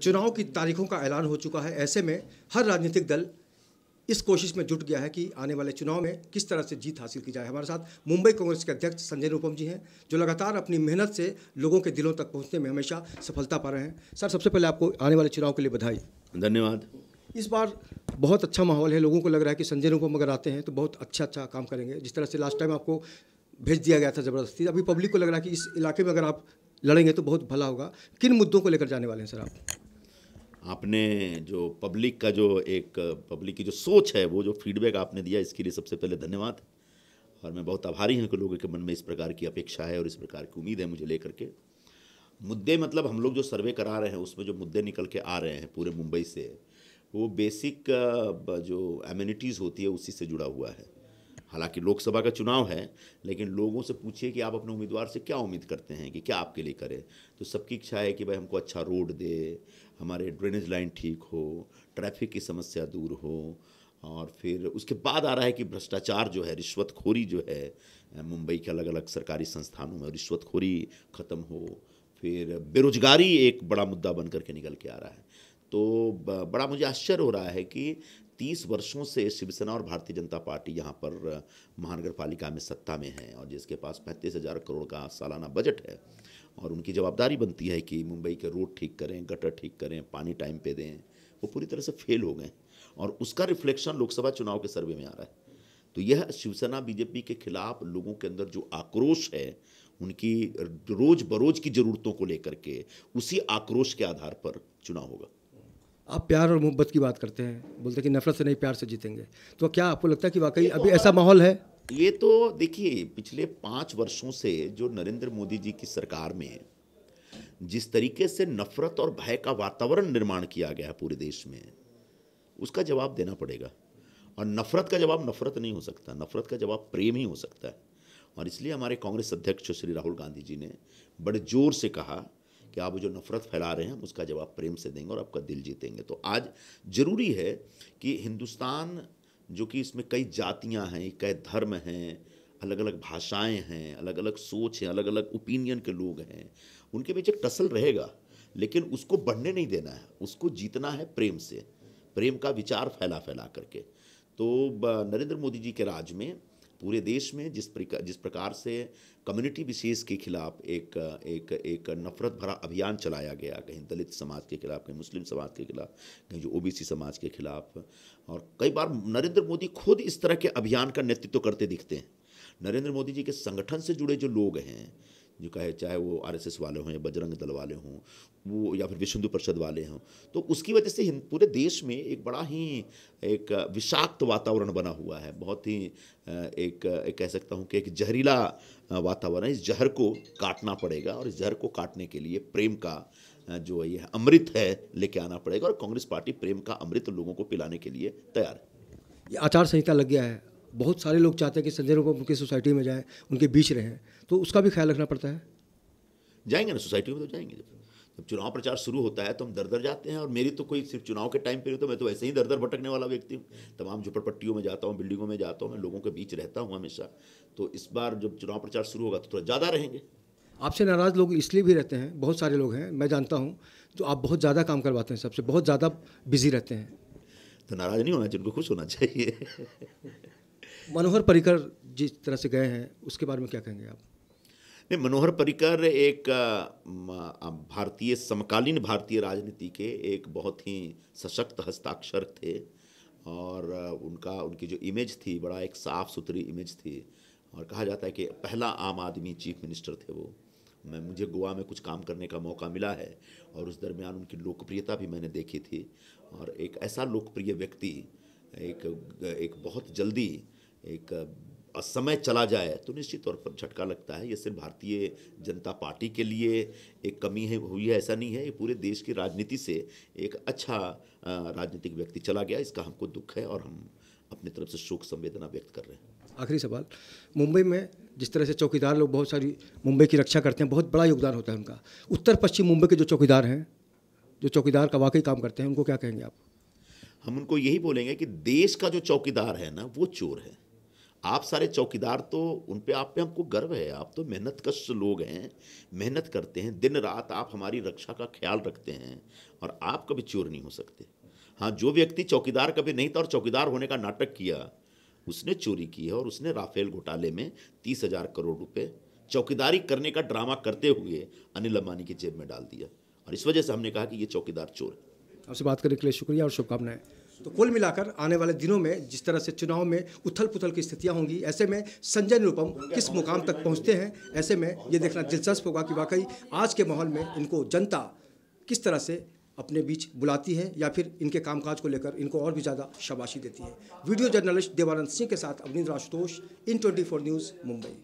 चुनाव की तारीखों का ऐलान हो चुका है। ऐसे में हर राजनीतिक दल इस कोशिश में जुट गया है कि आने वाले चुनाव में किस तरह से जीत हासिल की जाए। हमारे साथ मुंबई कांग्रेस के अध्यक्ष संजय निरुपम जी हैं, जो लगातार अपनी मेहनत से लोगों के दिलों तक पहुंचने में हमेशा सफलता पा रहे हैं। सर, सबसे पहले आपको आने वाले चुनाव के लिए बधाई। धन्यवाद। इस बार बहुत अच्छा माहौल है, लोगों को लग रहा है कि संजय निरुपम अगर आते हैं तो बहुत अच्छा काम करेंगे। जिस तरह से लास्ट टाइम आपको भेज दिया गया था ज़बरदस्ती, अभी पब्लिक को लग रहा है कि इस इलाके में अगर आप लड़ेंगे तो बहुत भला होगा। किन मुद्दों को लेकर जाने वाले हैं सर आप? आपने जो पब्लिक की जो सोच है, वो जो फीडबैक आपने दिया, इसके लिए सबसे पहले धन्यवाद। और मैं बहुत आभारी हूं कि लोगों के मन में इस प्रकार की अपेक्षा है और इस प्रकार की उम्मीद है मुझे लेकर के। मुद्दे मतलब हम लोग जो सर्वे करा रहे हैं उसमें जो मुद्दे निकल के आ रहे हैं पूरे मुंबई से, वो बेसिक जो एमिनिटीज़ होती है उसी से जुड़ा हुआ है। हालांकि लोकसभा का चुनाव है, लेकिन लोगों से पूछिए कि आप अपने उम्मीदवार से क्या उम्मीद करते हैं कि क्या आपके लिए करे, तो सबकी इच्छा है कि भाई हमको अच्छा रोड दे, हमारे ड्रेनेज लाइन ठीक हो, ट्रैफिक की समस्या दूर हो, और फिर उसके बाद आ रहा है कि भ्रष्टाचार जो है, रिश्वतखोरी जो है मुंबई के अलग अलग सरकारी संस्थानों में, रिश्वतखोरी ख़त्म हो, फिर बेरोजगारी एक बड़ा मुद्दा बन करके निकल के आ रहा है। तो बड़ा मुझे आश्चर्य हो रहा है कि 30 वर्षों से शिवसेना और भारतीय जनता पार्टी यहाँ पर महानगर पालिका में सत्ता में है, और जिसके पास 35,000 करोड़ का सालाना बजट है, और उनकी जवाबदारी बनती है कि मुंबई के रोड ठीक करें, गटर ठीक करें, पानी टाइम पे दें, वो पूरी तरह से फेल हो गए, और उसका रिफ्लेक्शन लोकसभा चुनाव के सर्वे में आ रहा है। तो यह शिवसेना बीजेपी के खिलाफ लोगों के अंदर जो आक्रोश है, उनकी रोज बरोज की ज़रूरतों को लेकर के, उसी आक्रोश के आधार पर चुनाव होगा। आप प्यार और मोहब्बत की बात करते हैं, बोलते हैं कि नफरत से नहीं प्यार से जीतेंगे, तो क्या आपको लगता है कि वाकई अभी ऐसा माहौल है? ये तो देखिए, पिछले 5 वर्षों से जो नरेंद्र मोदी जी की सरकार में जिस तरीके से नफरत और भय का वातावरण निर्माण किया गया है पूरे देश में, उसका जवाब देना पड़ेगा। और नफरत का जवाब नफरत नहीं हो सकता, नफरत का जवाब प्रेम ही हो सकता है। और इसलिए हमारे कांग्रेस अध्यक्ष श्री राहुल गांधी जी ने बड़े जोर से कहा कि आप जो नफरत फैला रहे हैं, हम उसका जवाब प्रेम से देंगे और आपका दिल जीतेंगे। तो आज जरूरी है कि हिंदुस्तान, जो कि इसमें कई जातियां हैं, कई धर्म हैं, अलग अलग भाषाएं हैं, अलग अलग सोच हैं, अलग अलग ओपिनियन के लोग हैं, उनके बीच एक टसल रहेगा, लेकिन उसको बढ़ने नहीं देना है, उसको जीतना है प्रेम से, प्रेम का विचार फैला फैला करके। तो नरेंद्र मोदी जी के राज में पूरे देश में जिस प्रकार से कम्युनिटी विशेष के खिलाफ एक नफरत भरा अभियान चलाया गया, कहीं दलित समाज के खिलाफ, कहीं मुस्लिम समाज के खिलाफ, कहीं जो ओबीसी समाज के खिलाफ, और कई बार नरेंद्र मोदी खुद इस तरह के अभियान का नेतृत्व करते दिखते हैं। नरेंद्र मोदी जी के संगठन से जुड़े जो लोग हैं, जो चाहे वो आरएसएस वाले हों या बजरंग दल वाले हों, वो या फिर विश्व हिंदू परिषद वाले हों, तो उसकी वजह से पूरे देश में एक बड़ा ही एक विषाक्त वातावरण बना हुआ है। बहुत ही एक कह सकता हूँ कि एक जहरीला वातावरण। इस जहर को काटना पड़ेगा, और इस जहर को काटने के लिए प्रेम का जो ये अमृत है लेके आना पड़ेगा, और कांग्रेस पार्टी प्रेम का अमृत लोगों को पिलाने के लिए तैयार है। ये आचार संहिता लग गया है, बहुत सारे लोग चाहते हैं कि संजय निरुपम उनकी सोसाइटी में जाएं, उनके बीच रहें, तो उसका भी ख्याल रखना पड़ता है। जाएंगे ना, सोसाइटी में तो जाएंगे। जब चुनाव प्रचार शुरू होता है तो हम दर दर जाते हैं, और मेरी तो कोई सिर्फ चुनाव के टाइम पे नहीं, तो मैं तो वैसे ही दर दर भटकने वाला व्यक्ति हूँ। तमाम झुपड़पट्टियों में जाता हूँ, बिल्डिंगों में जाता हूँ, मैं लोगों के बीच रहता हूँ हमेशा। तो इस बार जब चुनाव प्रचार शुरू होगा तो थोड़ा ज़्यादा रहेंगे। आपसे नाराज़ लोग इसलिए भी रहते हैं, बहुत सारे लोग हैं, मैं जानता हूँ, तो आप बहुत ज़्यादा काम करवाते हैं, सबसे बहुत ज़्यादा बिजी रहते हैं। तो नाराज़ नहीं होना चाहिए, उनको खुश होना चाहिए। मनोहर पर्रिकर जिस तरह से गए हैं, उसके बारे में क्या कहेंगे आप? नहीं, मनोहर पर्रिकर एक समकालीन भारतीय राजनीति के एक बहुत ही सशक्त हस्ताक्षर थे, और उनकी जो इमेज थी, बड़ा एक साफ सुथरी इमेज थी, और कहा जाता है कि पहला आम आदमी चीफ मिनिस्टर थे वो। मुझे गोवा में कुछ काम करने का मौका मिला है, और उस दरमियान उनकी लोकप्रियता भी मैंने देखी थी। और एक ऐसा लोकप्रिय व्यक्ति एक बहुत जल्दी एक समय चला जाए तो निश्चित तौर पर झटका लगता है। ये सिर्फ भारतीय जनता पार्टी के लिए एक कमी हुई है ऐसा नहीं है, ये पूरे देश की राजनीति से एक अच्छा राजनीतिक व्यक्ति चला गया, इसका हमको दुख है, और हम अपनी तरफ से शोक संवेदना व्यक्त कर रहे हैं। आखिरी सवाल, मुंबई में जिस तरह से चौकीदार लोग बहुत सारी मुंबई की रक्षा करते हैं, बहुत बड़ा योगदान होता है उनका, उत्तर पश्चिम मुंबई के जो चौकीदार हैं, जो चौकीदार का वाकई काम करते हैं, उनको क्या कहेंगे आप? हम उनको यही बोलेंगे कि देश का जो चौकीदार है ना, वो चोर है, आप सारे चौकीदार तो उन पे आप पे हमको गर्व है, आप तो मेहनतकश लोग हैं, मेहनत करते हैं, दिन रात आप हमारी रक्षा का ख्याल रखते हैं और आप कभी चोर नहीं हो सकते। हाँ, जो व्यक्ति चौकीदार कभी नहीं था और चौकीदार होने का नाटक किया, उसने चोरी की है और उसने राफेल घोटाले में 30,000 करोड़ रुपए चौकीदारी करने का ड्रामा करते हुए अनिल अंबानी की जेब में डाल दिया और इस वजह से हमने कहा कि ये चौकीदार चोर है। आपसे बात करने के लिए शुक्रिया और शुभकामनाएं। तो कुल मिलाकर आने वाले दिनों में जिस तरह से चुनाव में उथल पुथल की स्थितियां होंगी, ऐसे में संजय निरुपम किस मुकाम तक पहुंचते हैं, ऐसे में ये देखना दिलचस्प होगा कि वाकई आज के माहौल में इनको जनता किस तरह से अपने बीच बुलाती है या फिर इनके कामकाज को लेकर इनको और भी ज़्यादा शाबाशी देती है। वीडियो जर्नलिस्ट देवानंद सिंह के साथ अवनींद्र आशुतोष, इन 24 न्यूज़, मुंबई।